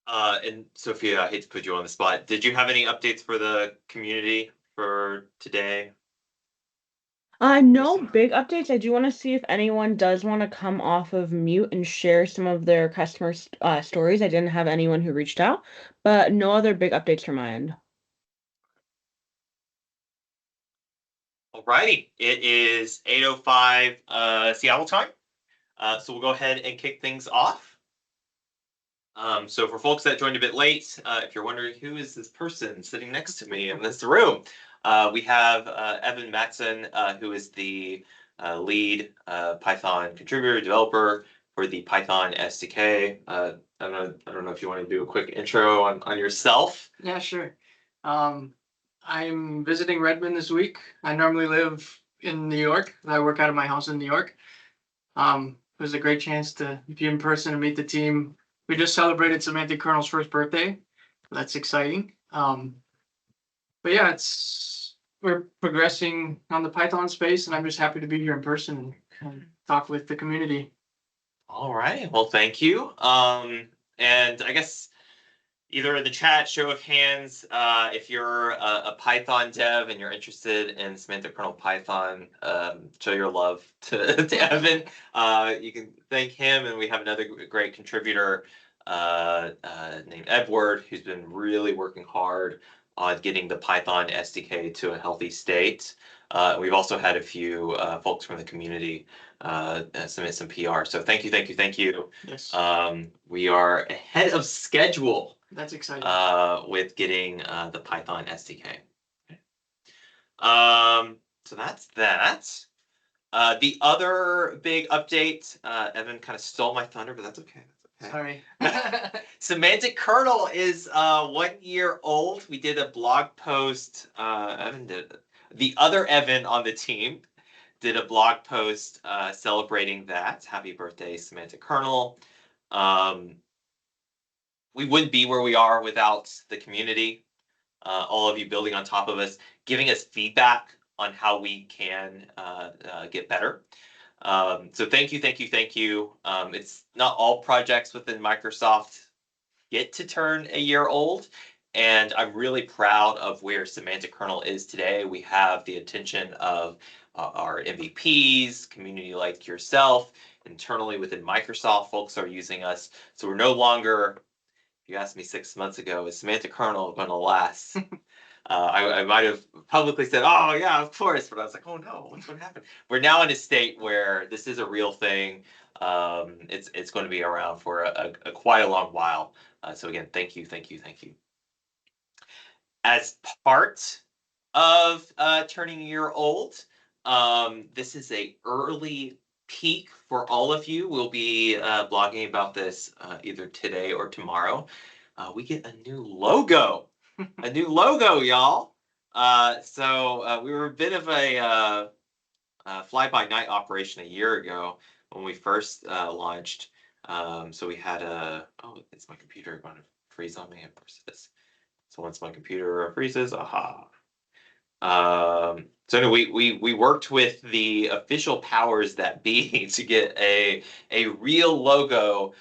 And Sophia, I hate to put you on the spot. Did you have any updates for the community for today? No big updates. I do want to see if anyone does want to come off of mute and share some of their customer stories. I didn't have anyone who reached out, but no other big updates from my end. Alrighty, it is 8:05 Seattle time. So we'll go ahead and kick things off. So for folks that joined a bit late, if you're wondering who is this person sitting next to me in this room, we have Evan Matson, who is the lead Python contributor developer for the Python SDK. I don't know if you want to do a quick intro on yourself. Yeah, sure. Um, I'm visiting Redmond this week. I normally live in New York. I work out of my house in New York. It was a great chance to be in person and meet the team. We just celebrated Semantic Kernel's first birthday. That's exciting. But yeah, we're progressing on the Python space, and I'm just happy to be here in person and talk with the community. All right. Well, thank you. And I guess either in the chat, show of hands, if you're a Python dev and you're interested in Semantic Kernel Python, show your love to Evan. You can thank him, and we have another great contributor named Edward, who's been really working hard on getting the Python SDK to a healthy state. We've also had a few folks from the community submit some PR. So thank you, thank you, thank you. Yes. We are ahead of schedule. That's exciting. With getting the Python SDK. Okay. So that's that. The other big update, Evan kind of stole my thunder, but that's okay. Sorry. Semantic Kernel is 1 year old. We did a blog post. Evan did it. The other Evan on the team did a blog post celebrating that. Happy birthday, Semantic Kernel. We wouldn't be where we are without the community, all of you building on top of us, giving us feedback on how we can get better. So thank you, thank you, thank you. It's not all projects within Microsoft get to turn a year old, and I'm really proud of where Semantic Kernel is today. We have the attention of our MVPs, community like yourself, internally within Microsoft, folks are using us. So we're no longer, if you asked me 6 months ago, is Semantic Kernel going to last? I might have publicly said, oh, yeah, of course. But I was like, oh, no, what's going to happen? We're now in a state where this is a real thing. It's going to be around for a quite a long while. So again, thank you, thank you, thank you. As part of turning a year old, this is a early peak for all of you. We'll be blogging about this either today or tomorrow. We get a new logo. A new logo, y'all. So we were a bit of a fly-by-night operation a year ago when we first launched. So we had oh, is my computer going to freeze on me? Of course it is. So once my computer freezes, aha. So anyway, we worked with the official powers that be to get a real logo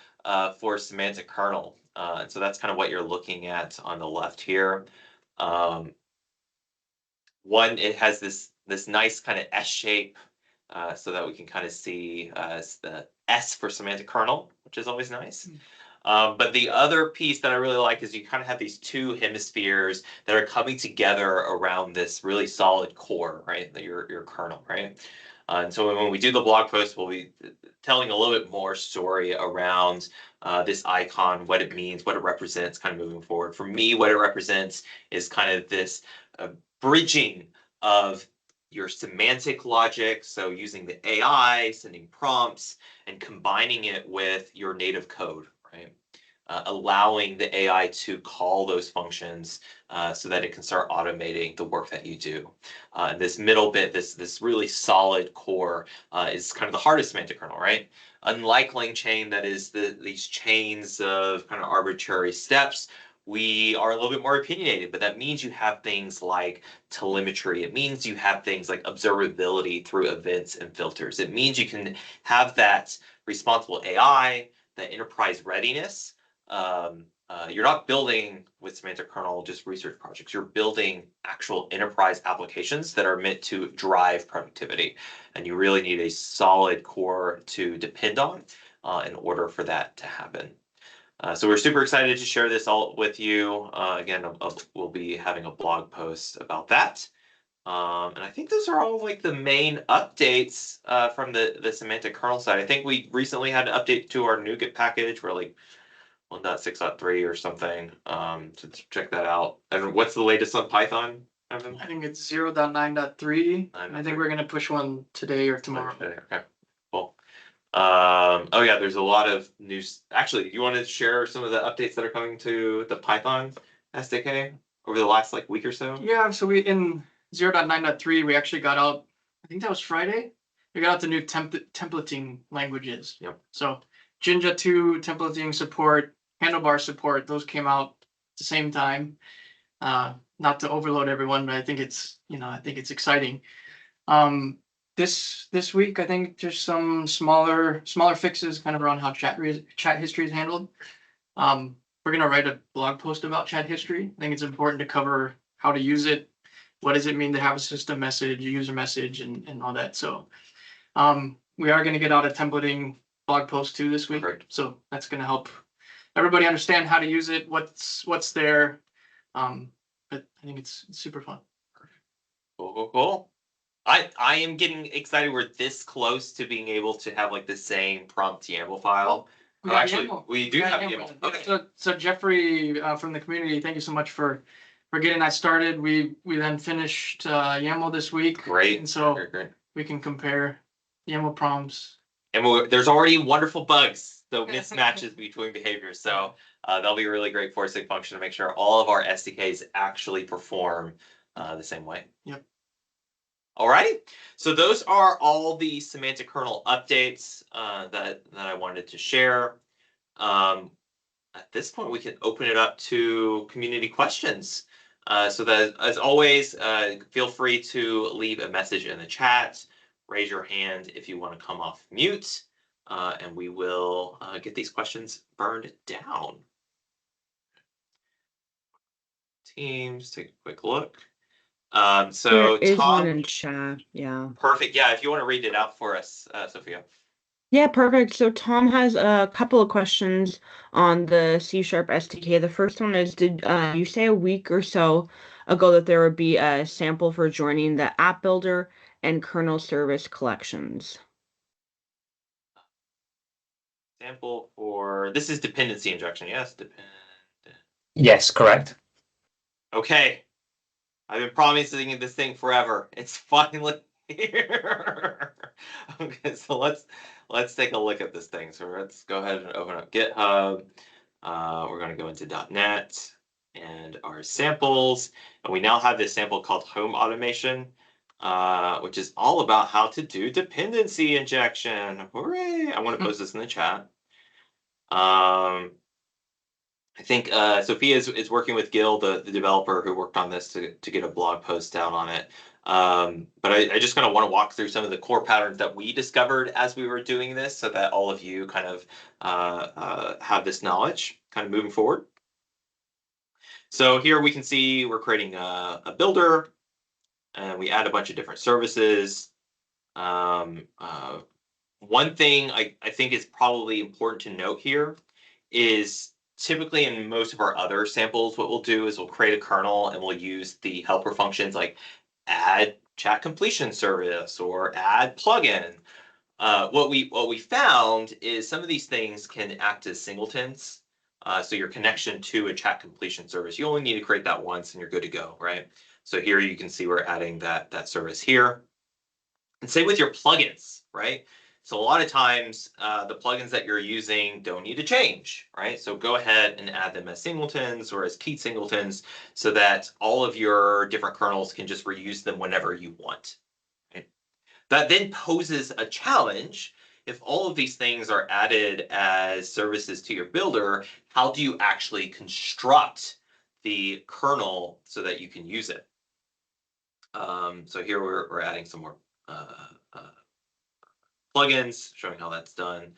for Semantic Kernel. And so that's kind of what you're looking at on the left here. One, it has this nice kind of S shape, so that we can kind of see the S for Semantic Kernel, which is always nice. But the other piece that I really like is you kind of have these two hemispheres that are coming together around this really solid core, right? Your kernel, right? And so when we do the blog post, we'll be telling a little bit more story around this icon, what it means, what it represents, kind of moving forward. For me, what it represents is kind of this bridging of your semantic logic, so using the AI, sending prompts, and combining it with your native code, right? Allowing the AI to call those functions so that it can start automating the work that you do. This middle bit, this really solid core, is kind of the hardest semantic kernel, right? Unlike LangChain, that is these chains of kind of arbitrary steps, we are a little bit more opinionated, but that means you have things like telemetry. It means you have things like observability through events and filters. It means you can have that responsible AI, that enterprise readiness, you're not building with Semantic Kernel just research projects. You're building actual enterprise applications that are meant to drive productivity, and you really need a solid core to depend on in order for that to happen. So we're super excited to share this all with you. Again, we'll be having a blog post about that. And I think those are all like the main updates from the Semantic Kernel side. I think we recently had an update to our NuGet package. We're like 1.6.3 or something. So check that out. And what's the latest on Python, Evan? I think it's 0.9.3. And I think we're gonna push one today or tomorrow. Okay, cool. Oh yeah, there's a lot of news. Actually, you want to share some of the updates that are coming to the Python SDK over the last like week or so? Yeah, so we in 0.9.3 we actually got out, I think that was Friday. We got out the new templating languages. Yep. So Jinja 2 templating support, handlebar support, those came out at the same time. Not to overload everyone, but I think it's exciting. This week I think there's some smaller fixes kind of around how chat history is handled. We're gonna write a blog post about chat history. I think it's important to cover how to use it, what does it mean to have a system message, a user message, and all that. So we are gonna get out a templating blog post too this week. Perfect. So that's gonna help everybody understand how to use it, what's there. But I think it's super fun. Cool. I am getting excited. We're this close to being able to have like the same prompt YAML file. Actually, we do have YAML. Okay. So Jeffrey from the community, thank you so much for getting that started. We then finished YAML this week. Great. And so great. We can compare YAML prompts. And there's already wonderful bugs, so mismatches between behaviors. So that'll be a really great forcing function to make sure all of our SDKs actually perform the same way. Yep. Alrighty, so those are all the Semantic Kernel updates that I wanted to share. At this point, we can open it up to community questions. So that, as always, feel free to leave a message in the chat. Raise your hand if you want to come off mute, and we will get these questions burned down. Teams, take a quick look. So there is Tom, one in chat. Yeah. Perfect. Yeah, if you want to read it out for us, Sophia. Yeah, perfect. So Tom has a couple of questions on the C# SDK. The first one is, did you say a week or so ago that there would be a sample for joining the app builder and kernel service collections? Sample for, this is dependency injection, yes? Yes, correct. Okay. I've been promising this thing forever. It's finally here. Okay, so let's take a look at this thing. So let's go ahead and open up GitHub. We're going to go into .NET and our samples. And we now have this sample called Home Automation, which is all about how to do dependency injection. Hooray! I want to post this in the chat. I think Sophia is working with Gil, the developer who worked on this, to get a blog post out on it. But I just kind of want to walk through some of the core patterns that we discovered as we were doing this, so that all of you kind of have this knowledge kind of moving forward. So here we can see we're creating a builder, and we add a bunch of different services. One thing I think is probably important to note here is, typically in most of our other samples, what we'll do is we'll create a kernel and we'll use the helper functions like add chat completion service or add plugin. What we found is some of these things can act as singletons. So your connection to a chat completion service, you only need to create that once and you're good to go, right? So here you can see we're adding that service here. And same with your plugins, right? So a lot of times the plugins that you're using don't need to change, right? So go ahead and add them as singletons or as keyed singletons so that all of your different kernels can just reuse them whenever you want. Right? That then poses a challenge. If all of these things are added as services to your builder, how do you actually construct the kernel so that you can use it? So here we're adding some more plugins, showing how that's done.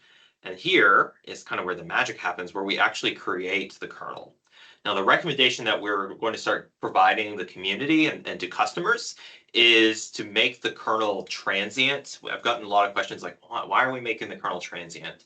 And here is kind of where the magic happens, where we actually create the kernel. Now, the recommendation that we're going to start providing the community and to customers is to make the kernel transient. I've gotten a lot of questions like, why are we making the kernel transient?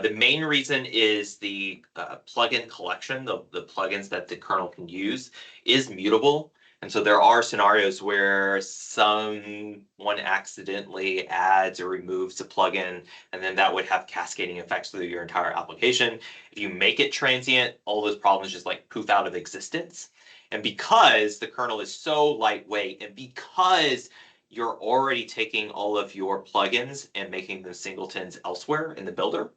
The main reason is the plugin collection, the plugins that the kernel can use, is mutable. And so there are scenarios where someone accidentally adds or removes a plugin, and then that would have cascading effects through your entire application. If you make it transient, all those problems just like poof out of existence. And because the kernel is so lightweight, and because you're already taking all of your plugins and making them singletons elsewhere in the builder,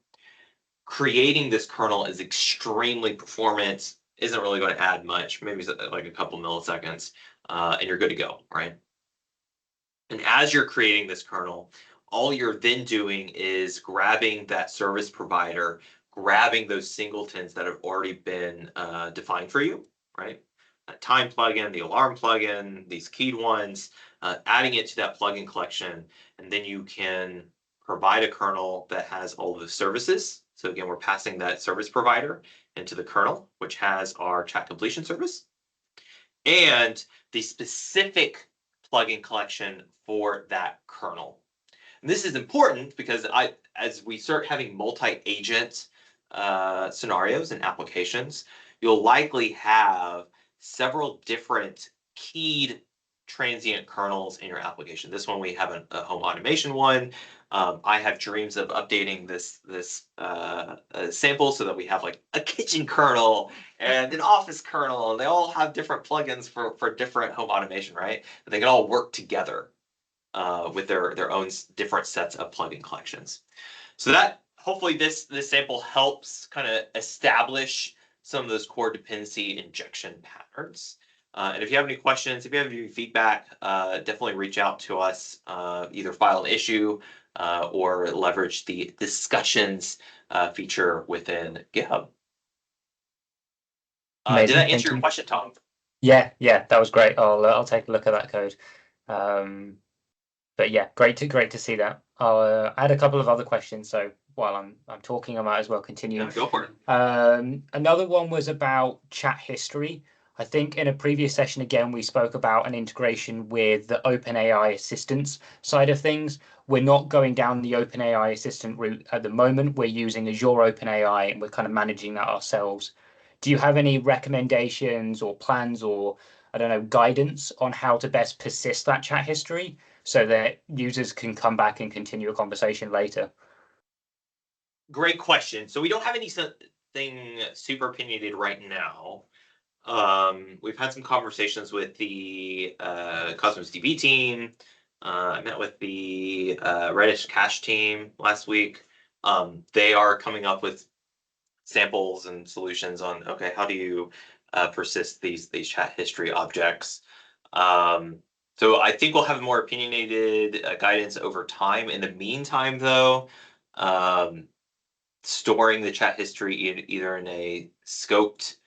creating this kernel is extremely performant, isn't really going to add much, maybe like a couple milliseconds, and you're good to go, right? And as you're creating this kernel, all you're then doing is grabbing that service provider, grabbing those singletons that have already been defined for you, right? A time plugin, the alarm plugin, these keyed ones, adding it to that plugin collection, and then you can provide a kernel that has all of the services. So again, we're passing that service provider into the kernel, which has our chat completion service and the specific plugin collection for that kernel. And this is important because as we start having multi-agent scenarios and applications, you'll likely have several different keyed transient kernels in your application. This one we have a home automation one. I have dreams of updating this sample so that we have like a kitchen kernel and an office kernel, and they all have different plugins for different home automation, right? And they can all work together with their own different sets of plugin collections. So that hopefully this sample helps kind of establish some of those core dependency injection patterns. And if you have any questions, if you have any feedback, definitely reach out to us, either file an issue or leverage the discussions feature within GitHub. Did that answer your question, Tom? Yeah, that was great. I'll take a look at that code. But yeah, great to see that. I had a couple of other questions, so while I'm talking, I might as well continue. Yeah, go for it. Another one was about chat history. I think in a previous session, again, we spoke about an integration with the OpenAI assistance side of things. We're not going down the OpenAI assistant route at the moment. We're using Azure OpenAI, and we're kind of managing that ourselves. Do you have any recommendations or plans or, I don't know, guidance on how to best persist that chat history so that users can come back and continue a conversation later? Great question. So we don't have anything super opinionated right now. We've had some conversations with the Cosmos DB team. I met with the Redis cache team last week. They are coming up with samples and solutions on, okay, how do you persist these chat history objects? So I think we'll have more opinionated guidance over time. In the meantime, though, storing the chat history either in a scoped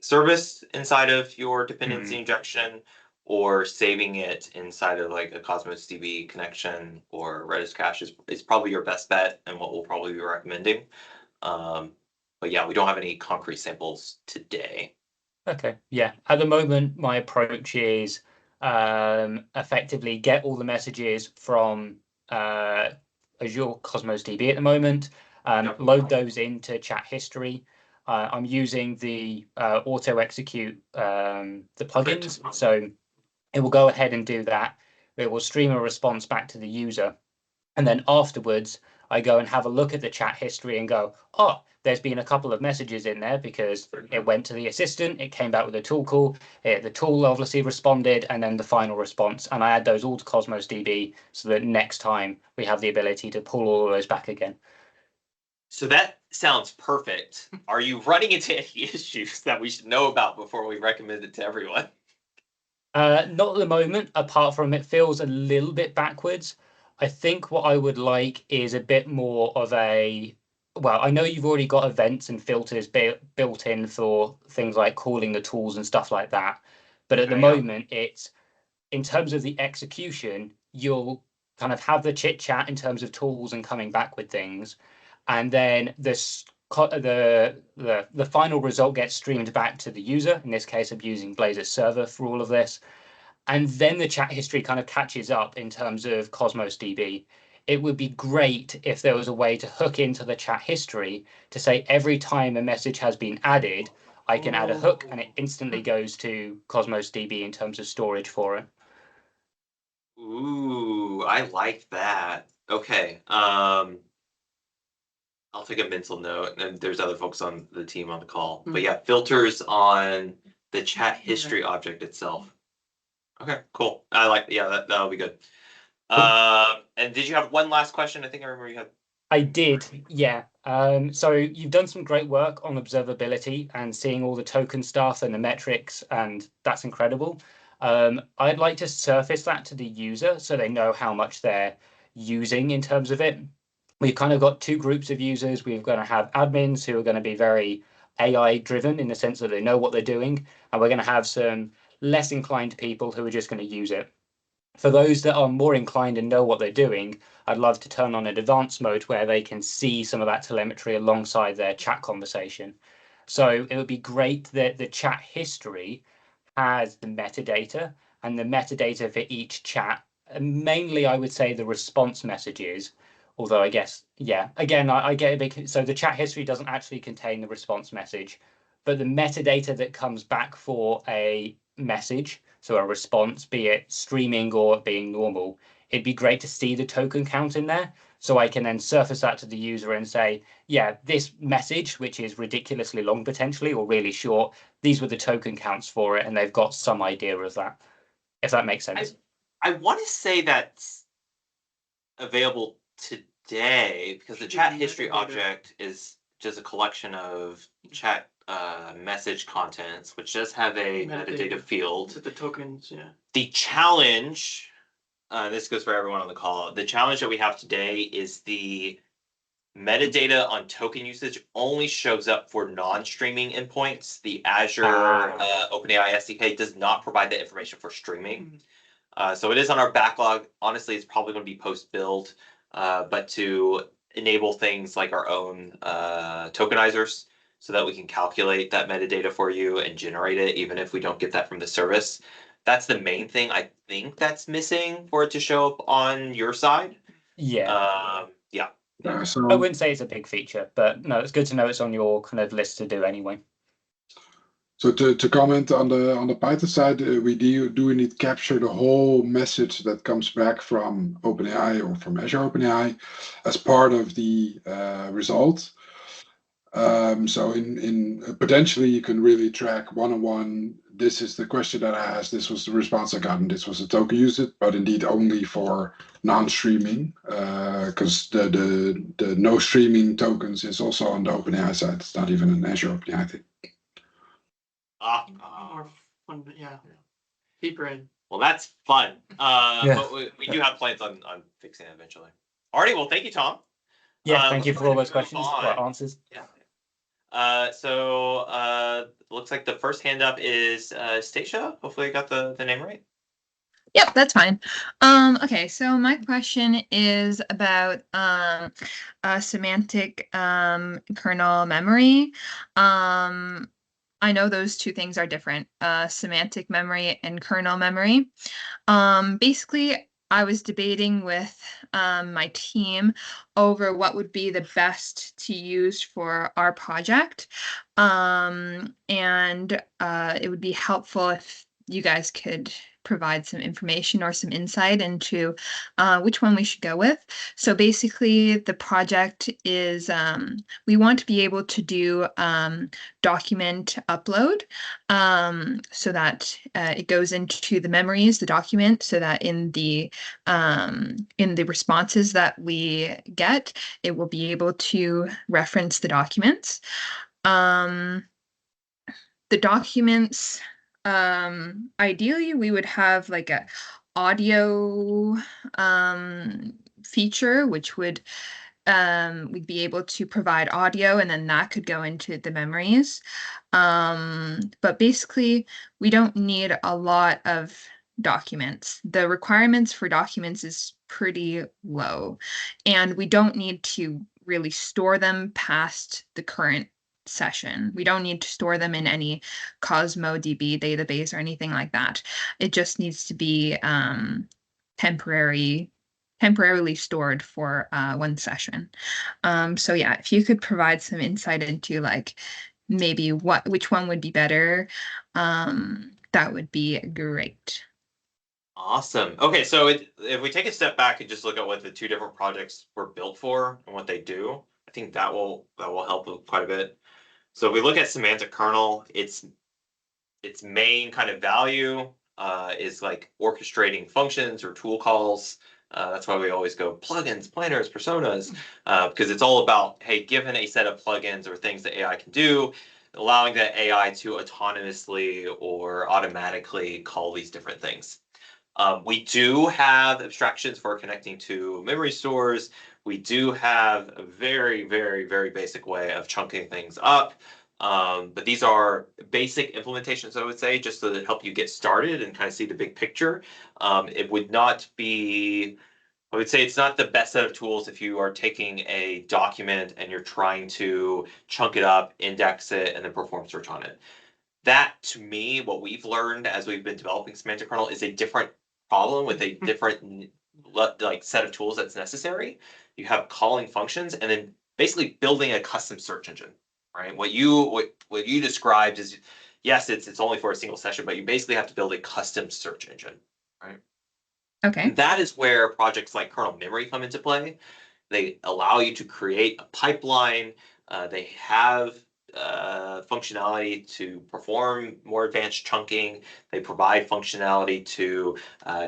service inside of your dependency injection, or saving it inside of like a Cosmos DB connection or Redis cache is probably your best bet and what we'll probably be recommending. But yeah, we don't have any concrete samples today. Okay, yeah. At the moment, my approach is effectively get all the messages from Azure Cosmos DB at the moment, load those into chat history. I'm using the auto execute the plugins, so it will go ahead and do that. It will stream a response back to the user, and then afterwards I go and have a look at the chat history and go, oh, there's been a couple of messages in there because it went to the assistant, it came back with a tool call, the tool obviously responded, and then the final response. And I add those all to Cosmos DB so that next time we have the ability to pull all of those back again. So that sounds perfect. Are you running into any issues that we should know about before we recommend it to everyone? Not at the moment, apart from it feels a little bit backwards. I think what I would like is a bit more of a, well, I know you've already got events and filters built in for things like calling the tools and stuff like that. But at the moment, it's, in terms of the execution, you'll kind of have the chit chat in terms of tools and coming back with things, and then the final result gets streamed back to the user. In this case, I'm using Blazor server for all of this. And then the chat history kind of catches up in terms of Cosmos DB. It would be great if there was a way to hook into the chat history to say every time a message has been added, I can add a hook and it instantly goes to Cosmos DB in terms of storage for it. Ooh, I like that. Okay. I'll take a mental note, and there's other folks on the team on the call. But yeah, filters on the chat history object itself. Okay, cool. I like, yeah, that'll be good. And did you have one last question? I think I remember you had. I did, yeah. So you've done some great work on observability and seeing all the token stuff and the metrics, and that's incredible. I'd like to surface that to the user so they know how much they're using in terms of it. We've kind of got two groups of users. We're going to have admins who are going to be very AI driven in the sense that they know what they're doing, and we're going to have some less inclined people who are just going to use it. For those that are more inclined and know what they're doing, I'd love to turn on an advanced mode where they can see some of that telemetry alongside their chat conversation. So it would be great that the chat history has the metadata, and the metadata for each chat, mainly I would say the response messages, although I guess, yeah, again, I get a big, so the chat history doesn't actually contain the response message, but the metadata that comes back for a message, so a response, be it streaming or being normal, it'd be great to see the token count in there. So I can then surface that to the user and say, yeah, this message, which is ridiculously long potentially or really short, these were the token counts for it, and they've got some idea of that, if that makes sense. I want to say that's available today because the chat history object is just a collection of chat message contents, which does have a metadata field. The tokens, yeah. The challenge, this goes for everyone on the call, the challenge that we have today is the metadata on token usage only shows up for non-streaming endpoints. The Azure OpenAI SDK does not provide that information for streaming. So it is on our backlog. Honestly, it's probably going to be post-build, but to enable things like our own tokenizers so that we can calculate that metadata for you and generate it, even if we don't get that from the service. That's the main thing I think that's missing for it to show up on your side. Yeah. Yeah. So I wouldn't say it's a big feature, but no, it's good to know it's on your kind of list to do anyway. So to comment on the Python side, we do indeed capture the whole message that comes back from OpenAI or from Azure OpenAI as part of the result. So in potentially you can really track one-on-one. This is the question that I asked. This was the response I got, and this was the token usage. But indeed only for non-streaming, because the no streaming tokens is also on the OpenAI side. It's not even an Azure OpenAI thing. More fun, yeah. Deeper in. Well, that's fun. But we do have plans on fixing it eventually. Alrighty, well, thank you, Tom. Yeah, thank you for all those questions, for answers. Yeah. So looks like the first hand up is Stacia. Hopefully I got the name right. Yep, that's fine. Okay, so my question is about semantic kernel memory. I know those two things are different, semantic memory and kernel memory. Basically, I was debating with my team over what would be the best to use for our project. And it would be helpful if you guys could provide some information or some insight into which one we should go with. So basically the project is we want to be able to do document upload so that it goes into the memories, the document, so that in the responses that we get, it will be able to reference the documents. The documents, ideally we would have like a audio feature, which would we'd be able to provide audio, and then that could go into the memories. But basically we don't need a lot of documents. The requirements for documents is pretty low, and we don't need to really store them past the current session. We don't need to store them in any CosmoDB database or anything like that. It just needs to be temporarily stored for one session. So yeah, if you could provide some insight into like maybe which one would be better, that would be great. Awesome. Okay, so if we take a step back and just look at what the two different projects were built for and what they do, I think that will help quite a bit. So if we look at Semantic Kernel, its main kind of value is like orchestrating functions or tool calls. That's why we always go plugins, planners, personas, because it's all about, hey, given a set of plugins or things that AI can do, allowing that AI to autonomously or automatically call these different things. We do have abstractions for connecting to memory stores. We do have a very, very, very basic way of chunking things up. But these are basic implementations, I would say, just so that help you get started and kind of see the big picture. It would not be, I would say it's not the best set of tools if you are taking a document and you're trying to chunk it up, index it, and then perform search on it. That, to me, what we've learned as we've been developing Semantic Kernel is a different problem with a different like set of tools that's necessary. You have calling functions and then basically building a custom search engine, right? What you described is, yes, it's only for a single session, but you basically have to build a custom search engine, right? Okay. And that is where projects like kernel memory come into play. They allow you to create a pipeline. They have functionality to perform more advanced chunking. They provide functionality to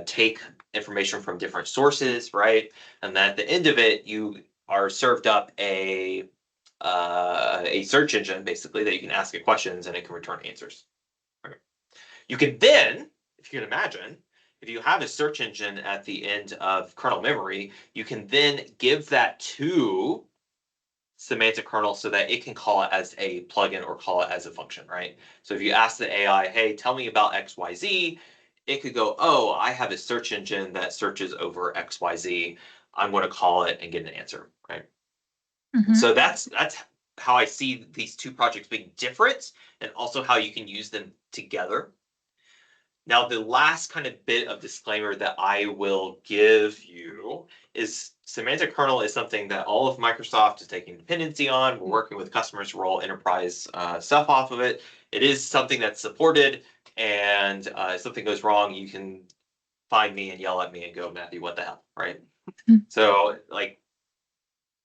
take information from different sources, right? And then at the end of it, you are served up a search engine, basically, that you can ask it questions and it can return answers. Right? You can then, if you can imagine, if you have a search engine at the end of kernel memory, you can then give that to Semantic Kernel so that it can call it as a plugin or call it as a function, right? So if you ask the AI, hey, tell me about XYZ, it could go, oh, I have a search engine that searches over XYZ. I'm going to call it and get an answer, right? Mm-hmm. So that's how I see these two projects being different and also how you can use them together. Now, the last kind of bit of disclaimer that I will give you is Semantic Kernel is something that all of Microsoft is taking dependency on. We're working with customers to roll enterprise stuff off of it. It is something that's supported, and if something goes wrong, you can find me and yell at me and go, Matthew, what the hell, right? So, like,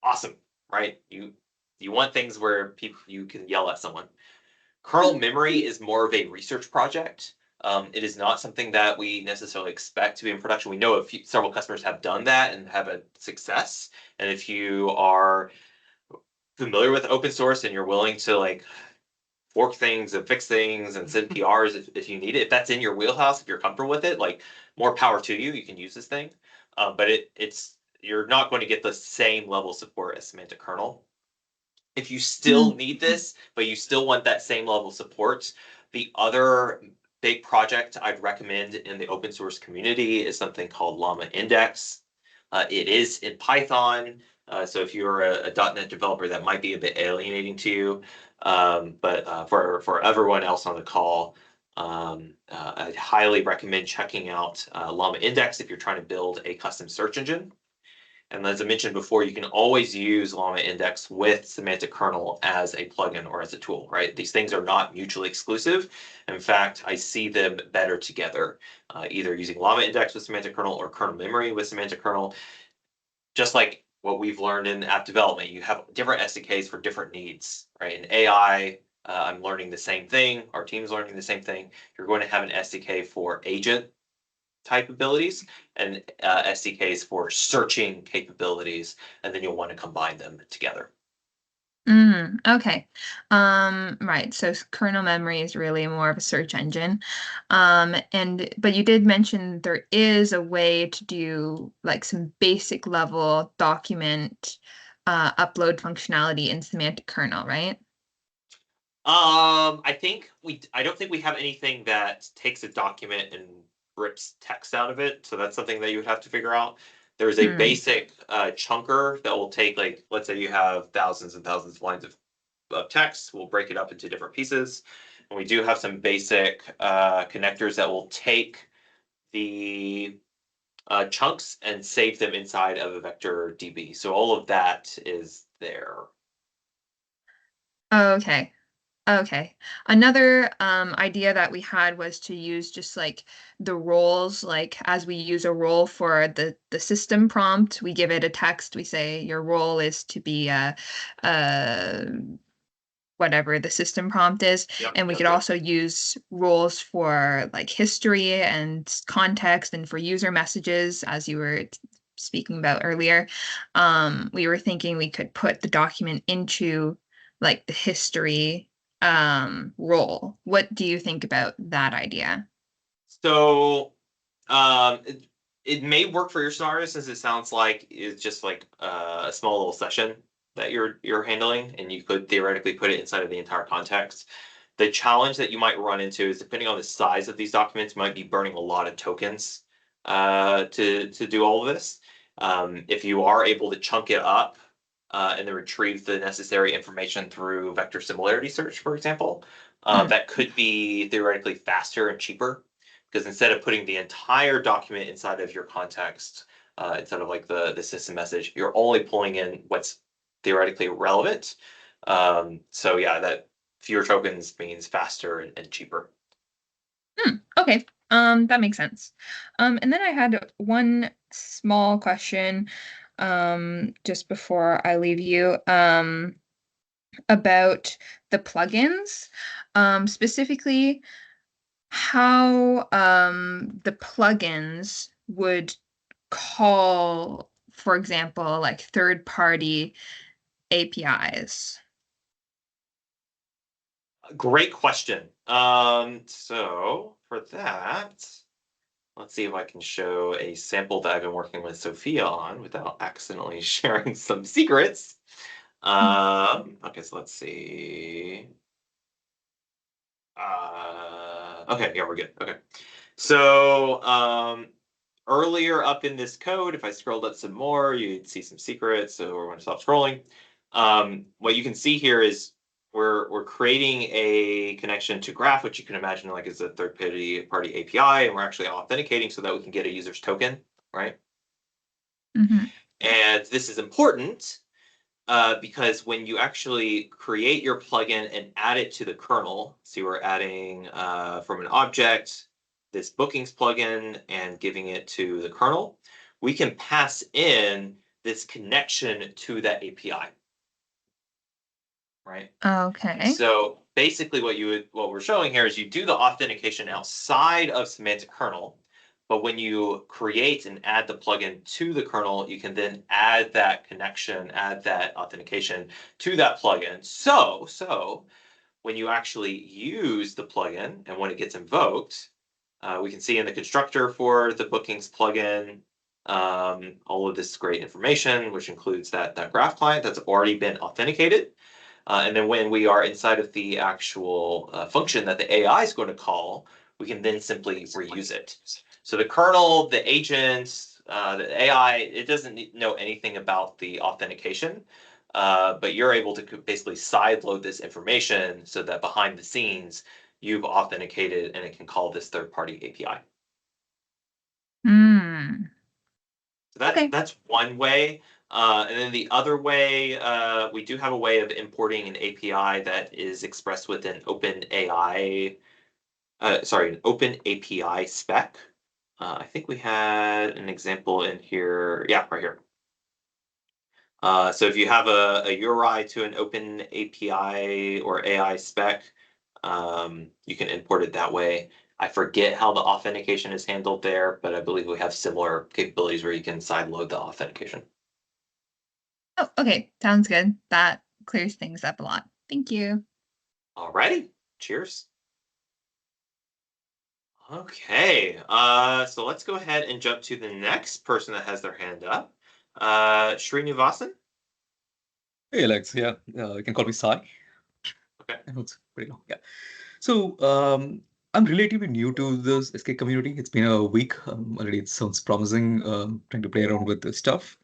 awesome, right? You want things where you can yell at someone. Kernel memory is more of a research project. It is not something that we necessarily expect to be in production. We know several customers have done that and have a success. And if you are familiar with open source and you're willing to like fork things and fix things and send PRs if you need it, if that's in your wheelhouse, if you're comfortable with it, like more power to you. You can use this thing, but you're not going to get the same level of support as Semantic Kernel. If you still need this, but you still want that same level of support, the other big project I'd recommend in the open source community is something called Llama Index. It is in Python, so if you're a .NET developer, that might be a bit alienating to you. But for everyone else on the call, I'd highly recommend checking out Llama Index if you're trying to build a custom search engine. And as I mentioned before, you can always use Llama Index with Semantic Kernel as a plugin or as a tool, right? These things are not mutually exclusive. In fact, I see them better together, either using Llama Index with Semantic Kernel or kernel memory with Semantic Kernel. Just like what we've learned in app development, you have different SDKs for different needs, right? In AI, I'm learning the same thing. Our team's learning the same thing. You're going to have an SDK for agent type abilities and SDKs for searching capabilities, and then you'll want to combine them together. Okay. Right. So kernel memory is really more of a search engine. But you did mention there is a way to do like some basic level document upload functionality in Semantic Kernel, right? I don't think we have anything that takes a document and rips text out of it. So that's something that you would have to figure out. There's a basic chunker that will take, like, let's say you have thousands and thousands of lines of text. We'll break it up into different pieces. And we do have some basic connectors that will take the chunks and save them inside of a vector DB. So all of that is there. Okay. Okay. Another idea that we had was to use just like the roles, like as we use a role for the system prompt, we give it a text, we say your role is to be whatever the system prompt is. Yep, And we yep, could yep. also use roles for like history and context and for user messages, as you were speaking about earlier. We were thinking we could put the document into like the history role. What do you think about that idea? So it may work for your scenario, since it sounds like it's just like a small little session that you're handling, and you could theoretically put it inside of the entire context. The challenge that you might run into is, depending on the size of these documents, you might be burning a lot of tokens to do all of this. If you are able to chunk it up and then retrieve the necessary information through vector similarity search, for example, that could be theoretically faster and cheaper, because instead of putting the entire document inside of your context, instead of like the system message, you're only pulling in what's theoretically relevant. So yeah, that fewer tokens means faster and cheaper. Okay, that makes sense. And then I had one small question, just before I leave you, about the plugins, specifically how the plugins would call, for example, like third-party APIs. Great question. So for that, let's see if I can show a sample that I've been working with Sophia on without accidentally sharing some secrets. Okay, so let's see. Okay, yeah, we're good. Okay. So earlier up in this code, if I scrolled up some more, you'd see some secrets. So we're going to stop scrolling. What you can see here is we're creating a connection to Graph, which you can imagine like is a third-party API, and we're actually authenticating so that we can get a user's token, right? And this is important because when you actually create your plugin and add it to the kernel, so we're adding from an object this bookings plugin and giving it to the kernel, we can pass in this connection to that API. Right. Okay. So basically what we're showing here is you do the authentication outside of Semantic Kernel, but when you create and add the plugin to the kernel, you can then add that connection, add that authentication to that plugin. So when you actually use the plugin and when it gets invoked, we can see in the constructor for the bookings plugin, all of this great information, which includes that graph client that's already been authenticated. And then when we are inside of the actual function that the AI is going to call, we can then simply reuse it. So the kernel, the agent, the AI, it doesn't know anything about the authentication, but you're able to basically sideload this information so that behind the scenes, you've authenticated and it can call this third-party API. So that's one way. And then the other way, we do have a way of importing an API that is expressed with an an Open API spec. I think we had an example in here. Yeah, right here. So if you have a URI to an Open API or AI spec, you can import it that way. I forget how the authentication is handled there, but I believe we have similar capabilities where you can sideload the authentication. Oh, okay. Sounds good. That clears things up a lot. Thank you. Alrighty. Cheers. Okay. So let's go ahead and jump to the next person that has their hand up. Srinivasan. Hey, Alex. Yeah, you can call me Sai. Okay. It's pretty long. Yeah. So I'm relatively new to this SK community. It's been a week. Already it sounds promising, trying to play around with this stuff.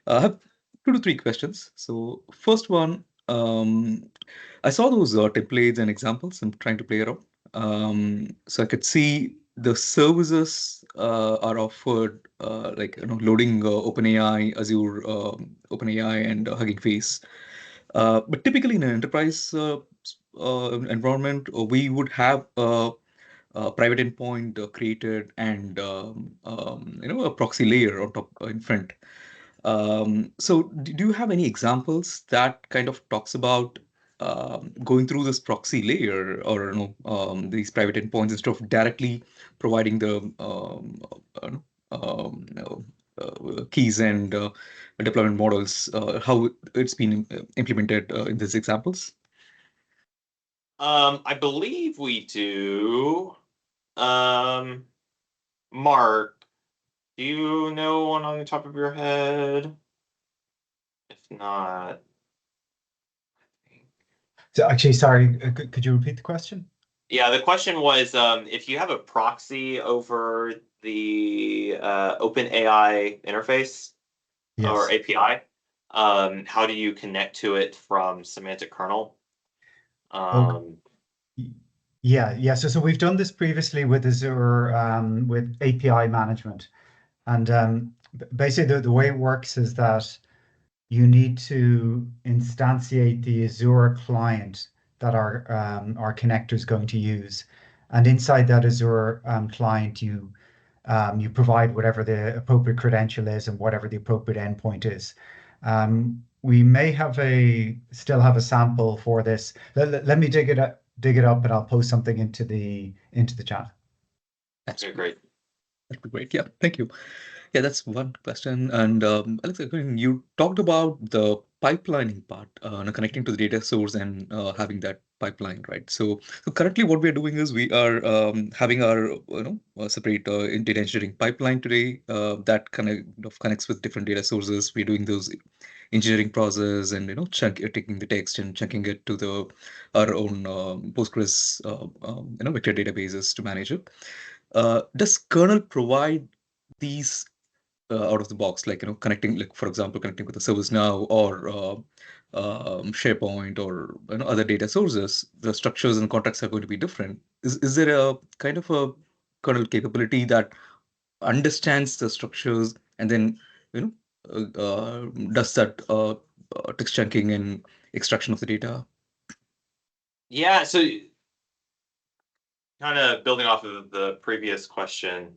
I have 2 to 3 questions. So first one, I saw those templates and examples. I'm trying to play around. So I could see the services are offered, like loading OpenAI, Azure, OpenAI, and Hugging Face. But typically in an enterprise environment, we would have a private endpoint created and a proxy layer on top in front. So do you have any examples that kind of talks about going through this proxy layer or these private endpoints instead of directly providing the keys and deployment models, how it's been implemented in these examples? I believe we do. Mark, do you know one on the top of your head? If not, So actually, sorry, could you repeat the question? yeah, the question was, if you have a proxy over the OpenAI interface or Yes. API, how do you connect to it from Semantic Kernel? Yeah. So we've done this previously with Azure, with API management. And basically the way it works is that you need to instantiate the Azure client that our connector is going to use. And inside that Azure client, you provide whatever the appropriate credential is and whatever the appropriate endpoint is. We may still have a sample for this. Let me dig it up, and I'll post something into the chat. That's great. That'd be great. Yeah, thank you. Yeah, that's one question. And Alex, you talked about the pipelining part, connecting to the data source and having that pipeline, right? So currently, what we're doing is we are having our separate data engineering pipeline today that kind of connects with different data sources. We're doing those engineering process and taking the text and chunking it to our own Postgres vector databases to manage it. Does kernel provide these out of the box, like connecting, like for example, connecting with the ServiceNow or SharePoint or other data sources? The structures and contracts are going to be different. Is there a kind of a kernel capability that understands the structures and then does that text chunking and extraction of the data? Yeah, so kind of building off of the previous question,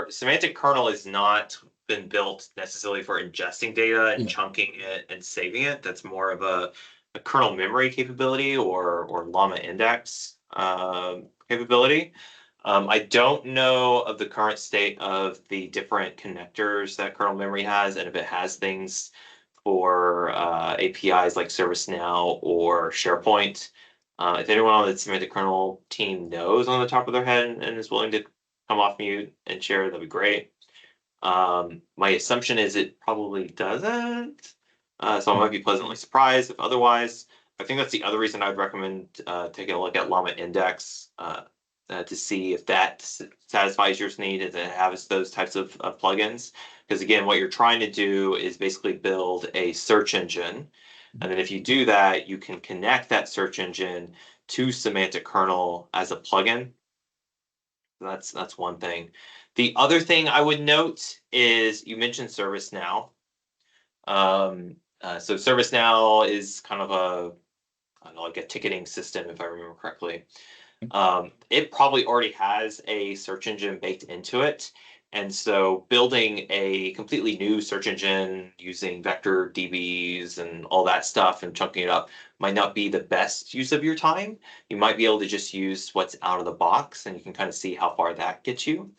semantic kernel has not been built necessarily for ingesting data and chunking it and saving it. That's more of a kernel memory capability or llama index capability. I don't know of the current state of the different connectors that kernel memory has, and if it has things for APIs like ServiceNow or SharePoint. If anyone on the Semantic Kernel team knows on the top of their head and is willing to come off mute and share, that'd be great. My assumption is it probably doesn't, so I might be pleasantly surprised if otherwise. I think that's the other reason I'd recommend taking a look at Llama Index to see if that satisfies your need and it has those types of plugins. Because again, what you're trying to do is basically build a search engine. And then if you do that, you can connect that search engine to Semantic Kernel as a plugin. That's one thing. The other thing I would note is you mentioned ServiceNow. So ServiceNow is kind of like a ticketing system, if I remember correctly. It probably already has a search engine baked into it. And so building a completely new search engine using vector DBs and all that stuff and chunking it up might not be the best use of your time. You might be able to just use what's out of the box and you can kind of see how far that gets you.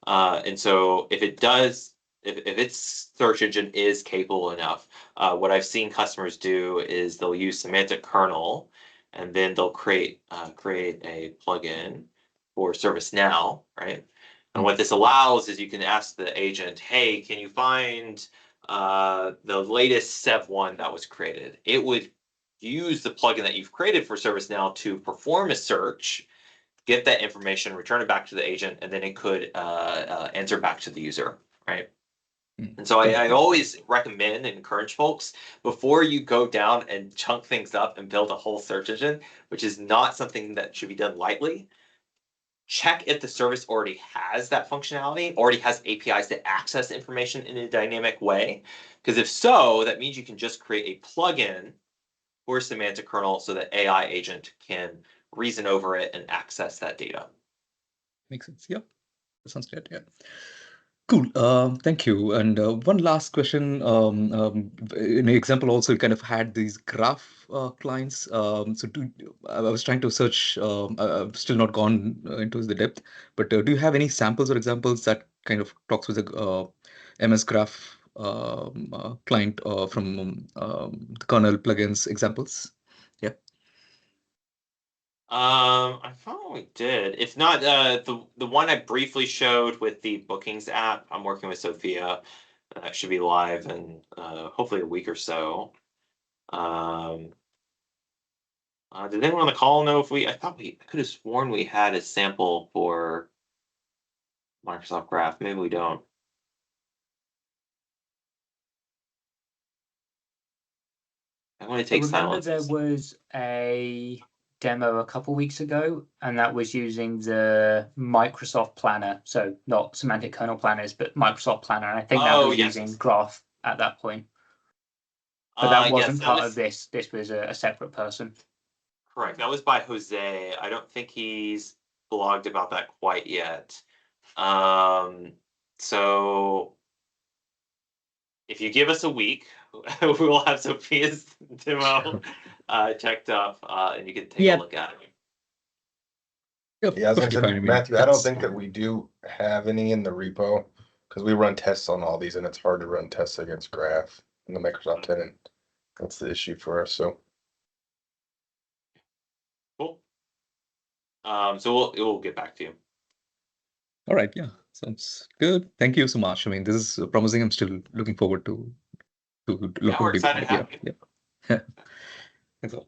And so if it does, if its search engine is capable enough, what I've seen customers do is they'll use Semantic Kernel and then they'll create a plugin for ServiceNow, right? And what this allows is you can ask the agent, hey, can you find the latest Sev1 that was created? It would use the plugin that you've created for ServiceNow to perform a search, get that information, return it back to the agent, and then it could answer back to the user, right? And so I always recommend and encourage folks, before you go down and chunk things up and build a whole search engine, which is not something that should be done lightly, check if the service already has that functionality, already has APIs to access information in a dynamic way. Because if so, that means you can just create a plugin for Semantic Kernel so that AI agent can reason over it and access that data. Makes sense. Yep. That sounds good. Yeah. Cool. Thank you. And one last question. In the example, also, you kind of had these graph clients. I was trying to search. I've still not gone into the depth, but do you have any samples or examples that kind of talks with the MS Graph client from the kernel plugins examples? Yeah. I thought we did. If not, the one I briefly showed with the bookings app, I'm working with Sophia. That should be live in hopefully a week or so. Did anyone on the call know if I could have sworn we had a sample for Microsoft Graph. Maybe we don't. I'm going to take silence. There was a demo a couple weeks ago, and that was using the Microsoft Planner. So not Semantic Kernel planners, but Microsoft Planner. And I think that was using Graph at that point. But that wasn't part of this. This was a separate person. Correct. That was by Jose. I don't think he's blogged about that quite yet. So if you give us a week, we will have Sophia's demo checked up, and you can take a look at it. Yeah, as I said, Matthew, I don't think that we do have any in the repo because we run tests on all these, and it's hard to run tests against Graph in the Microsoft tenant. That's the issue for us. So cool. So we'll get back to you. All right. Yeah, sounds good. Thank you so much. I mean, this is promising. I'm still looking forward to we're excited to have you. Yeah. Thanks all.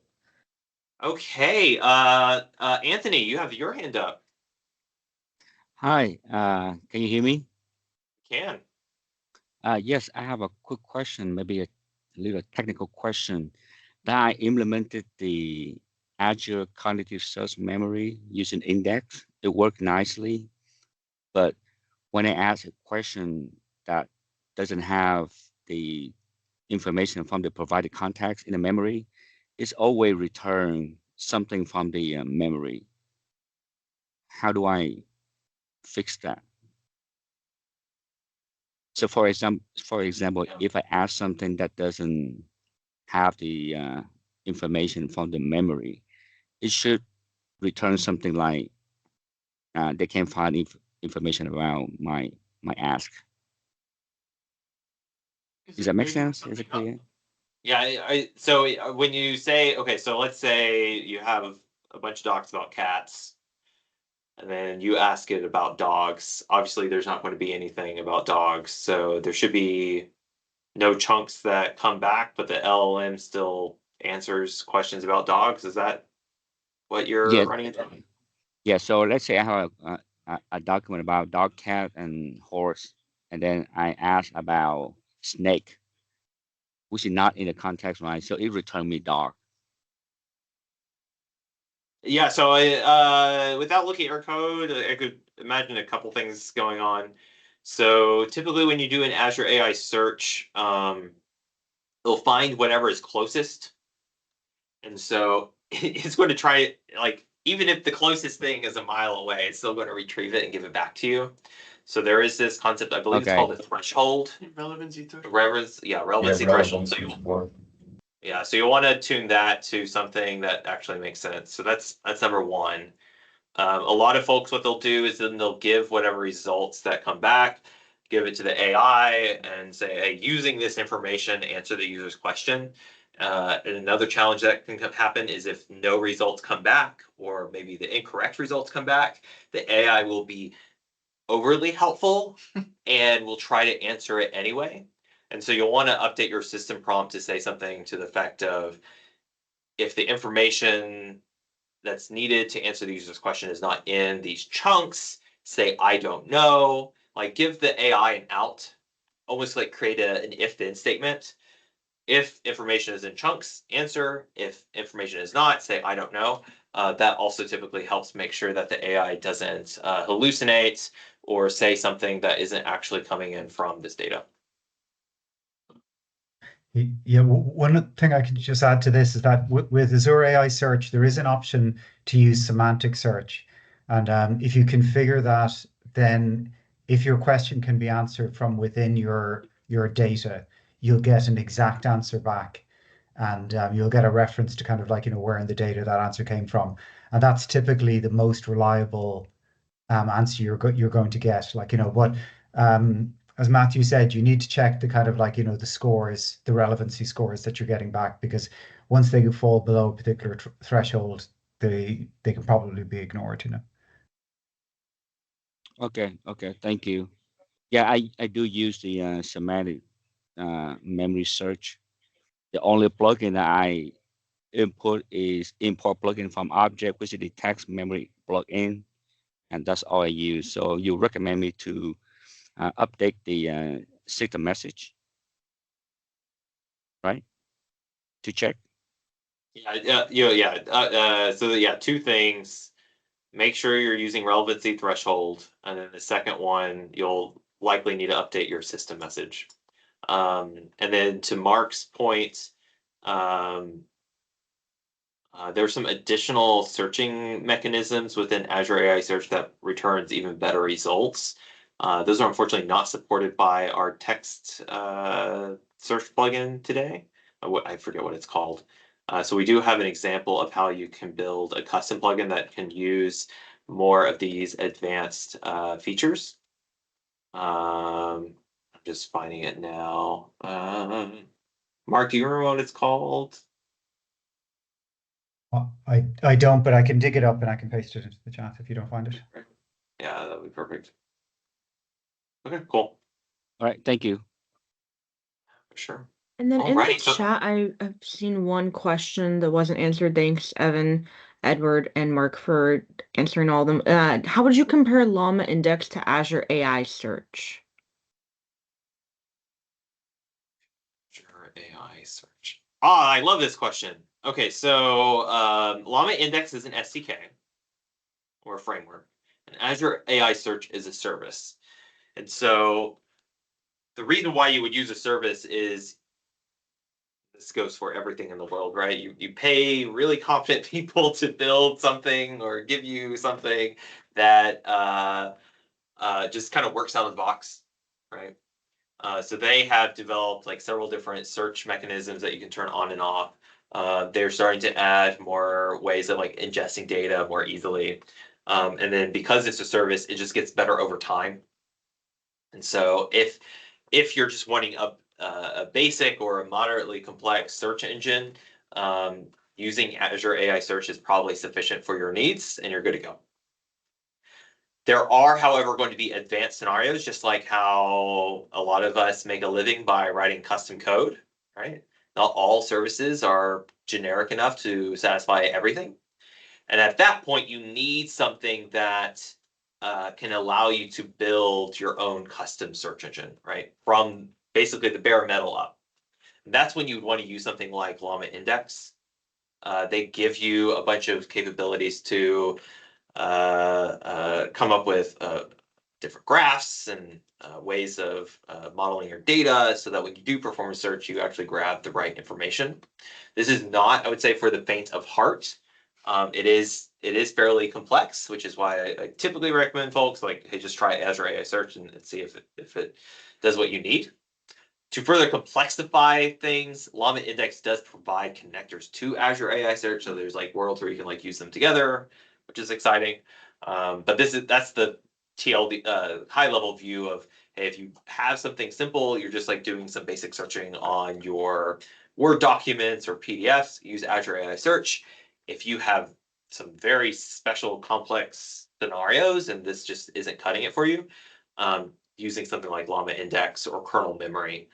Okay, Anthony, you have your hand up. Hi, can you hear me? Can. Yes, I have a quick question, maybe a little technical question. That I implemented the Azure Cognitive Search Memory using index. It worked nicely, but when I ask a question that doesn't have the information from the provided context in the memory, it's always return something from the memory. How do I fix that? So for example, if I ask something that doesn't have the information from the memory, it should return something like they can find information around my ask. Does that make sense? Is it clear? Yeah, so when you say, okay, so let's say you have a bunch of docs about cats, and then you ask it about dogs. Obviously, there's not going to be anything about dogs, so there should be no chunks that come back, but the LLM still answers questions about dogs. Is that what you're running into? Yeah, so let's say I have a document about dog, cat, and horse, and then I ask about snake, which is not in the context, right? So it returned me dog. Yeah, so without looking at your code, I could imagine a couple things going on. So typically when you do an Azure AI search, it'll find whatever is closest. And so it's going to try, like, even if the closest thing is a mile away, it's still going to retrieve it and give it back to you. So there is this concept, I believe it's called a threshold. Relevancy threshold. Relevancy threshold. So you want to tune that to something that actually makes sense. So that's number one. A lot of folks, what they'll do is then they'll give whatever results that come back, give it to the AI and say, hey, using this information, answer the user's question. And another challenge that can happen is if no results come back, or maybe the incorrect results come back, the AI will be overly helpful and will try to answer it anyway. And so you'll want to update your system prompt to say something to the effect of, if the information that's needed to answer the user's question is not in these chunks, say, I don't know, like give the AI an out, almost like create an if-then statement. If information is in chunks, answer. If information is not, say, I don't know. That also typically helps make sure that the AI doesn't hallucinate or say something that isn't actually coming in from this data. Yeah, one thing I can just add to this is that with Azure AI Search, there is an option to use semantic search. And if you configure that, then if your question can be answered from within your data, you'll get an exact answer back. And you'll get a reference to kind of like, where in the data that answer came from. And that's typically the most reliable answer you're going to get. Like, what as Matthew said, you need to check the kind of like, the scores, the relevancy scores that you're getting back, because once they fall below a particular threshold, they can probably be ignored. Okay, thank you. Yeah, I do use the semantic memory search. The only plugin that I input is import plugin from object, which is the text memory plugin, and that's all I use. So you recommend me to update the system message, right? To check. So two things. Make sure you're using relevancy threshold, and then the second one, you'll likely need to update your system message. And then to Mark's point, there's some additional searching mechanisms within Azure AI Search that returns even better results. Those are unfortunately not supported by our text search plugin today. I forget what it's called. So we do have an example of how you can build a custom plugin that can use more of these advanced features. I'm just finding it now. Mark, do you remember what it's called? I don't, but I can dig it up and I can paste it into the chat if you don't find it. Yeah, that would be perfect. Okay, cool. All right, thank you. Sure. And then in the Alrighty, so- chat, I've seen one question that wasn't answered. Thanks, Evan, Edward, and Mark for answering all of them. How would you compare Llama Index to Azure AI Search? Azure AI Search. I love this question. Okay, so Llama Index is an SDK or a framework, and Azure AI Search is a service. And so the reason why you would use a service is, this goes for everything in the world, right? You pay really competent people to build something or give you something that just kind of works out of the box, right? So they have developed like several different search mechanisms that you can turn on and off. They're starting to add more ways of like ingesting data more easily. And then because it's a service, it just gets better over time. And so if you're just wanting a basic or a moderately complex search engine, using Azure AI Search is probably sufficient for your needs, and you're good to go. There are, however, going to be advanced scenarios, just like how a lot of us make a living by writing custom code, right? Not all services are generic enough to satisfy everything. And at that point, you need something that can allow you to build your own custom search engine, right? From basically the bare metal up. And that's when you would want to use something like Llama Index. They give you a bunch of capabilities to come up with different graphs and ways of modeling your data so that when you do perform a search, you actually grab the right information. This is not, I would say, for the faint of heart. It is fairly complex, which is why I typically recommend folks like, hey, just try Azure AI Search and see if it does what you need. To further complexify things, Llama Index does provide connectors to Azure AI Search, so there's like worlds where you can like use them together, which is exciting. But that's the TLD high level view of, hey, if you have something simple, you're just like doing some basic searching on your Word documents or PDFs, use Azure AI Search. If you have some very special complex scenarios and this just isn't cutting it for you, using something like Llama Index or kernel memory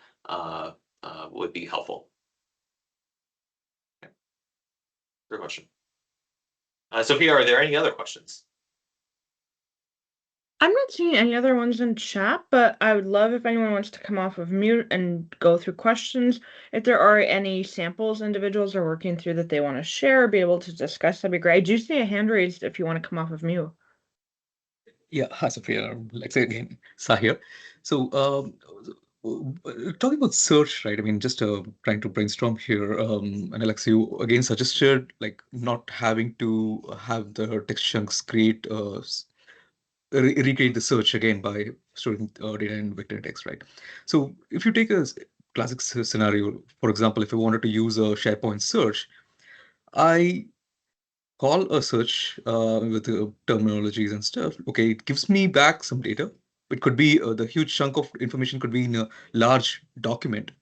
would be helpful. Okay. Good question. Sophia, are there any other questions? I'm not seeing any other ones in chat, but I would love if anyone wants to come off of mute and go through questions. If there are any samples individuals are working through that they want to share or be able to discuss, that'd be great. I do see a hand raised if you want to come off of mute. Yeah, hi Sophia. Like say again, Sa here. So talking about search, right? I mean, just trying to brainstorm here. And Alex, you again suggested like not having to have the text chunks create recreate the search again by storing data in vector text, right? So if you take a classic scenario, for example, if I wanted to use a SharePoint search, I call a search with terminologies and stuff. Okay, it gives me back some data. It could be the huge chunk of information could be in a large document,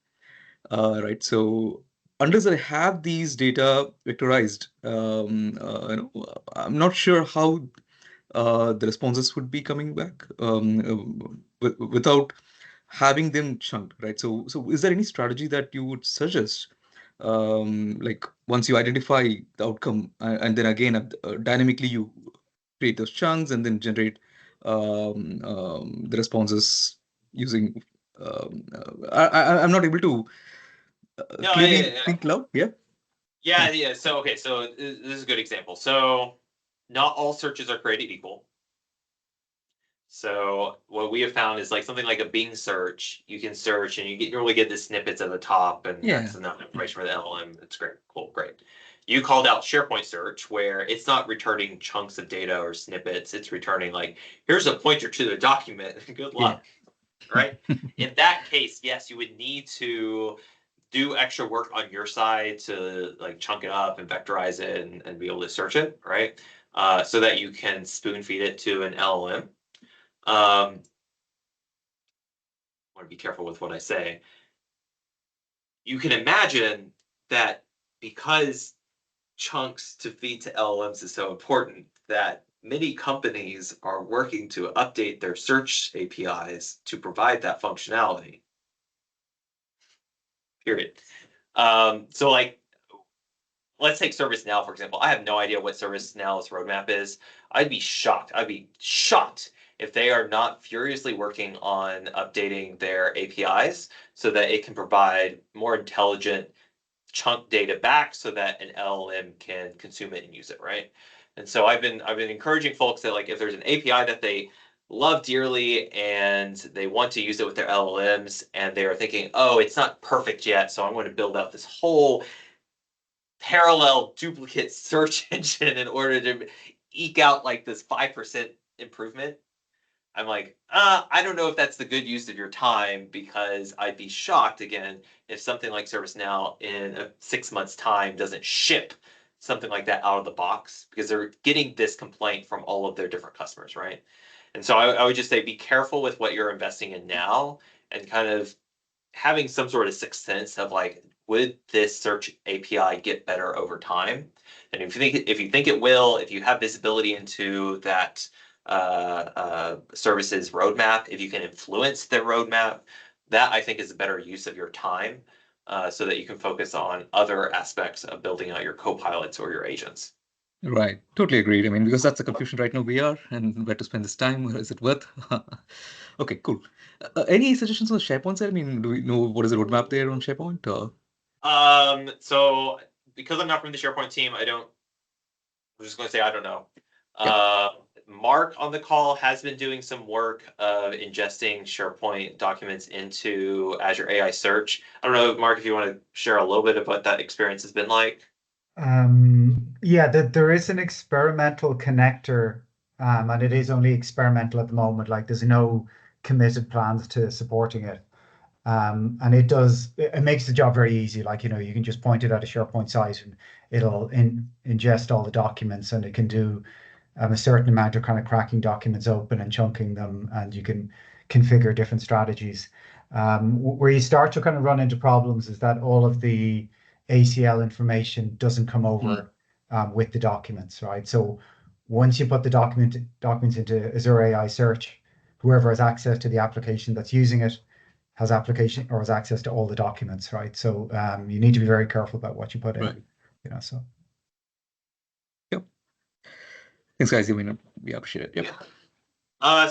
right? So unless I have these data vectorized, I'm not sure how the responses would be coming back without having them chunked, right? So is there any strategy that you would suggest? Like once you identify the outcome, and then again dynamically you create those chunks and then generate the responses using. I'm not able to clearly think loud. Yeah. Yeah. So okay, so this is a good example. So not all searches are created equal. So what we have found is like something like a Bing search, you can search and you really get the snippets at the top, and that's enough information for the LLM. It's great. Cool, great. You called out SharePoint search, where it's not returning chunks of data or snippets. It's returning like, here's a pointer to the document. Good luck. Right? In that case, yes, you would need to do extra work on your side to like chunk it up and vectorize it and be able to search it, right? So that you can spoon feed it to an LLM. I want to be careful with what I say. You can imagine that because chunks to feed to LLMs is so important, that many companies are working to update their search APIs to provide that functionality. Period. So like, let's take ServiceNow, for example. I have no idea what ServiceNow's roadmap is. I'd be shocked. I'd be shocked if they are not furiously working on updating their APIs so that it can provide more intelligent chunk data back so that an LLM can consume it and use it, right? And so I've been encouraging folks that like if there's an API that they love dearly and they want to use it with their LLMs and they are thinking, oh, it's not perfect yet, so I'm going to build out this whole parallel duplicate search engine in order to eke out like this 5% improvement. I'm like, I don't know if that's the good use of your time, because I'd be shocked again if something like ServiceNow in 6 months' time doesn't ship something like that out of the box, because they're getting this complaint from all of their different customers, right? And so I would just say be careful with what you're investing in now and kind of having some sort of sixth sense of like, would this search API get better over time? And if you think it will, if you have visibility into that services roadmap, if you can influence their roadmap, that I think is a better use of your time, so that you can focus on other aspects of building out your co-pilots or your agents. Right, totally agreed. I mean, because that's the confusion right now we are, and where to spend this time, or is it worth? Okay, cool. Any suggestions on the SharePoint side? I mean, do we know what is the roadmap there on SharePoint? So because I'm not from the SharePoint team, I'm just going to say I don't know. Mark on the call has been doing some work of ingesting SharePoint documents into Azure AI Search. I don't know, Mark, if you want to share a little bit of what that experience has been like. Yeah, there is an experimental connector, and it is only experimental at the moment. Like there's no committed plans to supporting it. And it makes the job very easy. Like, you can just point it at a SharePoint site and it'll ingest all the documents, and it can do a certain amount of kind of cracking documents open and chunking them, and you can configure different strategies. Where you start to kind of run into problems is that all of the ACL information doesn't come over with the documents, right? So once you put the documents into Azure AI Search, whoever has access to the application that's using it has access to all the documents, right? So you need to be very careful about what you put in, Right. So. Yep. Thanks, guys. We appreciate it. Yep.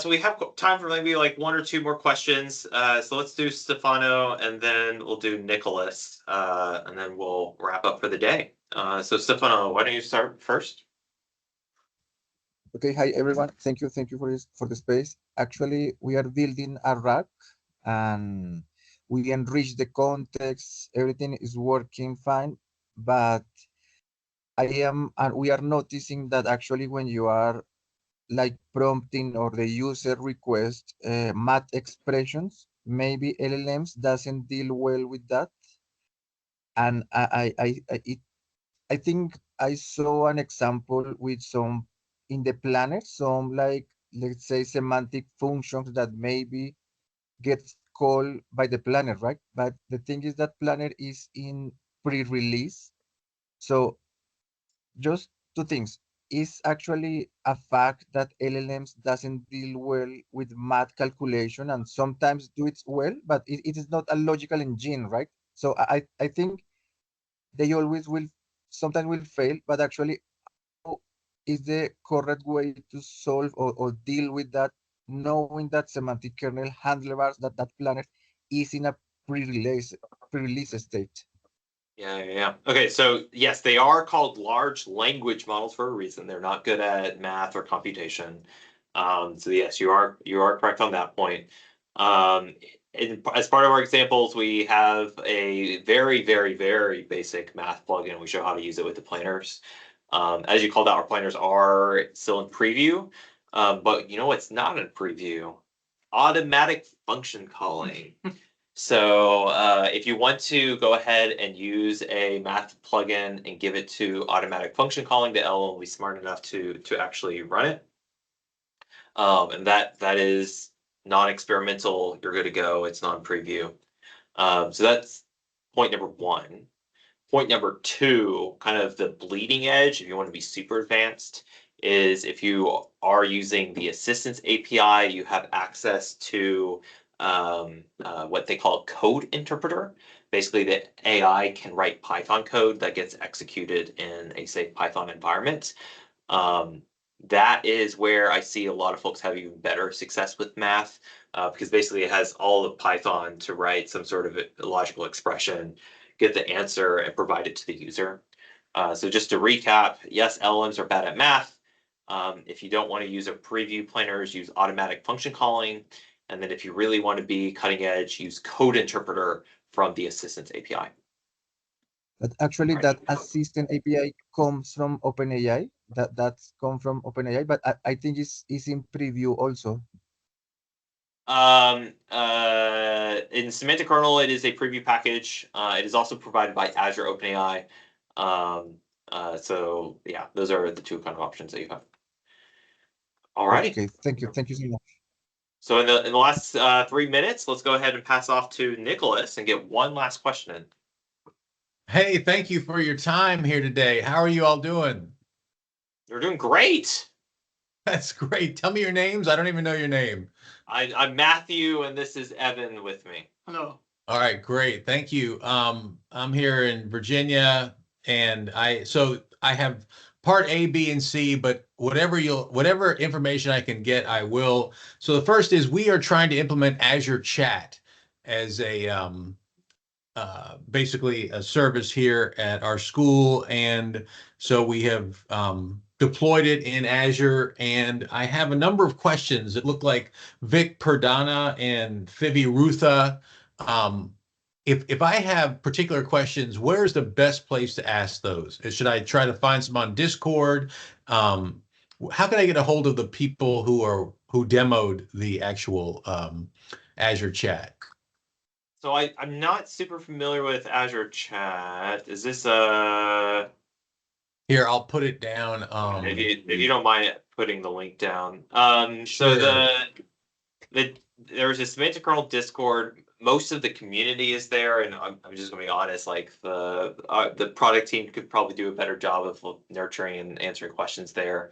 So we have time for maybe like one or two more questions. So let's do Stefano, and then we'll do Nicholas, and then we'll wrap up for the day. So Stefano, why don't you start first? Okay, hi everyone. Thank you for the space. Actually, we are building a rack, and we enrich the context. Everything is working fine, but we are noticing that actually when you are like prompting or the user request math expressions, maybe LLMs doesn't deal well with that. And I think I saw an example with some in the planner, some like, let's say, semantic functions that maybe gets called by the planner, right? But the thing is that planner is in pre-release. So just two things. Is actually a fact that LLMs doesn't deal well with math calculation and sometimes do it well, but it is not a logical engine, right? So I think they always will, sometimes will fail, but actually is the correct way to solve or deal with that, knowing that semantic kernel handlebars, that planet is in a pre-release state. Yeah. Okay, so yes, they are called large language models for a reason. They're not good at math or computation. So yes, you are correct on that point. As part of our examples, we have a very, very, very basic math plugin. We show how to use it with the planners. As you called out, our planners are still in preview, but you know what's not in preview? Automatic function calling. So if you want to go ahead and use a math plugin and give it to automatic function calling, the LLM will be smart enough to actually run it. And that is non-experimental. You're good to go. It's non-preview. So that's point number one. Point number two, kind of the bleeding edge, if you want to be super advanced, is if you are using the Assistance API, you have access to what they call a code interpreter. Basically, the AI can write Python code that gets executed in a safe Python environment. That is where I see a lot of folks have even better success with math, because basically it has all of Python to write some sort of logical expression, get the answer, and provide it to the user. So just to recap, yes, LLMs are bad at math. If you don't want to use a preview planners, use automatic function calling. And then if you really want to be cutting edge, use code interpreter from the Assistance API. But actually, that Assistant API comes from OpenAI. That's come from OpenAI, but I think it's in preview also. In Semantic Kernel, it is a preview package. It is also provided by Azure OpenAI. So yeah, those are the two kind of options that you have. All righty. Okay, thank you so much. So in the last 3 minutes, let's go ahead and pass off to Nicholas and get one last question in. Hey, thank you for your time here today. How are you all doing? You're doing great. That's great. Tell me your names. I don't even know your name. I'm Matthew, and this is Evan with me. Hello. All right, great. Thank you. I'm here in Virginia, and I have part A, B, and C, but whatever information I can get, I will. So the first is we are trying to implement Azure Chat as a basically a service here at our school, and so we have deployed it in Azure, and I have a number of questions. It looked like Vic Perdana and Phoebe Rutha. If I have particular questions, where's the best place to ask those? Should I try to find some on Discord? How can I get a hold of the people who demoed the actual Azure Chat? So I'm not super familiar with Azure Chat. Is this Here, I'll put it down. if you don't mind putting the link down. Sure. So there's a Semantic Kernel Discord. Most of the community is there, and I'm just gonna be honest. Like the product team could probably do a better job of nurturing and answering questions there.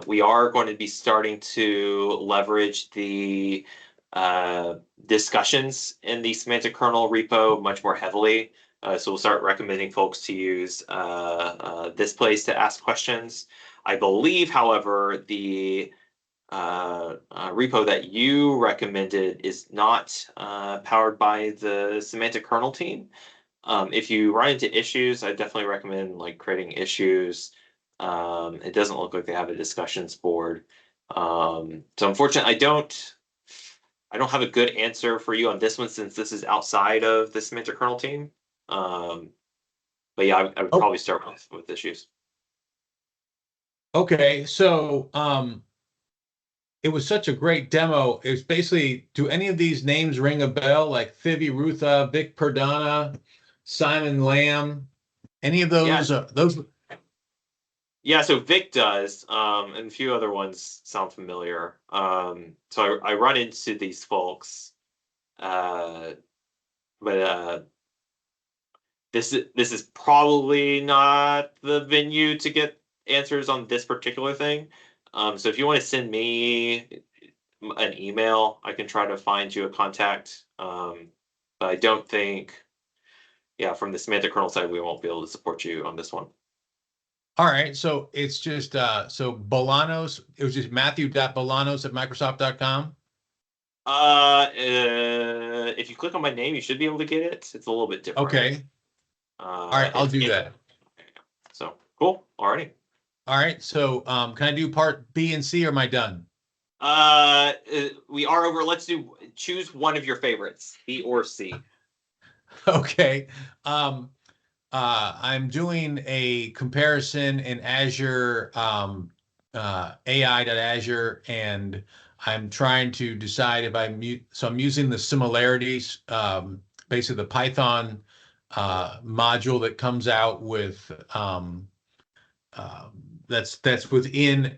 We are going to be starting to leverage the discussions in the Semantic Kernel repo much more heavily. So we'll start recommending folks to use this place to ask questions. I believe, however, the repo that you recommended is not powered by the Semantic Kernel team. If you run into issues, I definitely recommend like creating issues. It doesn't look like they have a discussions board. So unfortunately, I don't have a good answer for you on this one since this is outside of the Semantic Kernel team. But yeah, I would probably start with issues. Okay, so it was such a great demo. It's basically, do any of these names ring a bell? Like Fivi Rutha, Vic Perdana, Simon Lamb, any of those? Those. Yeah, so Vic does, and a few other ones sound familiar. So I run into these folks, but this is probably not the venue to get answers on this particular thing. So if you want to send me an email, I can try to find you a contact. But I don't think, from the semantic kernel side, we won't be able to support you on this one. All right, so it's just so Bolanos. It was just Matthew.Bolanos@Microsoft.com. If you click on my name, you should be able to get it. It's a little bit different. Okay. All right, I'll do that. So cool. Alrighty. All right. So can I do part B and C, or am I done? We are over. Let's choose one of your favorites, B or C. Okay. I'm doing a comparison in Azure, AI.Azure, and I'm trying to decide if I'm using the similarities, basically the Python module that comes out with that's within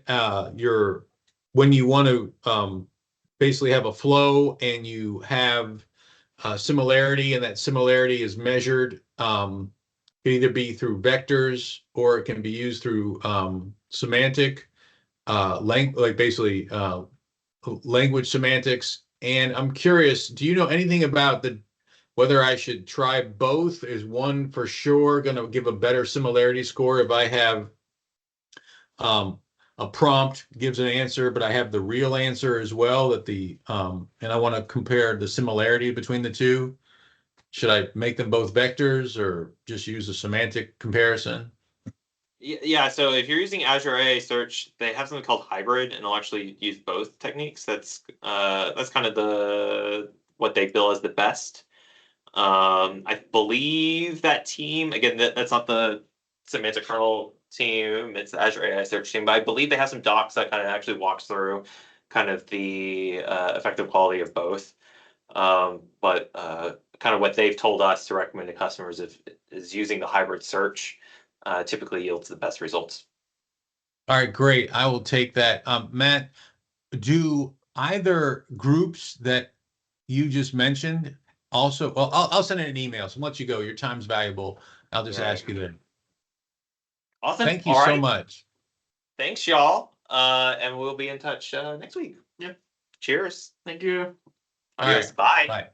your, when you want to basically have a flow and you have similarity, and that similarity is measured. Can either be through vectors or it can be used through semantic like basically language semantics. And I'm curious, do you know anything about whether I should try both? Is one for sure going to give a better similarity score if I have a prompt gives an answer, but I have the real answer as well, that and I want to compare the similarity between the two? Should I make them both vectors or just use a semantic comparison? Yeah, so if you're using Azure AI Search, they have something called hybrid, and they'll actually use both techniques. That's kind of what they bill as the best. I believe that team, again, that's not the semantic kernel team, it's the Azure AI Search team, but I believe they have some docs that kind of actually walks through kind of the effective quality of both. But kind of what they've told us to recommend to customers is using the hybrid search typically yields the best results. All right, great. I will take that. Matt, do either groups that you just mentioned also, well, I'll send an email, so I'll let you go. Your time's valuable. I'll just ask you then. Awesome. Thank you so much. Thanks, y'all. And we'll be in touch next week. Yeah. Cheers. Thank you. Adios. Bye. Bye.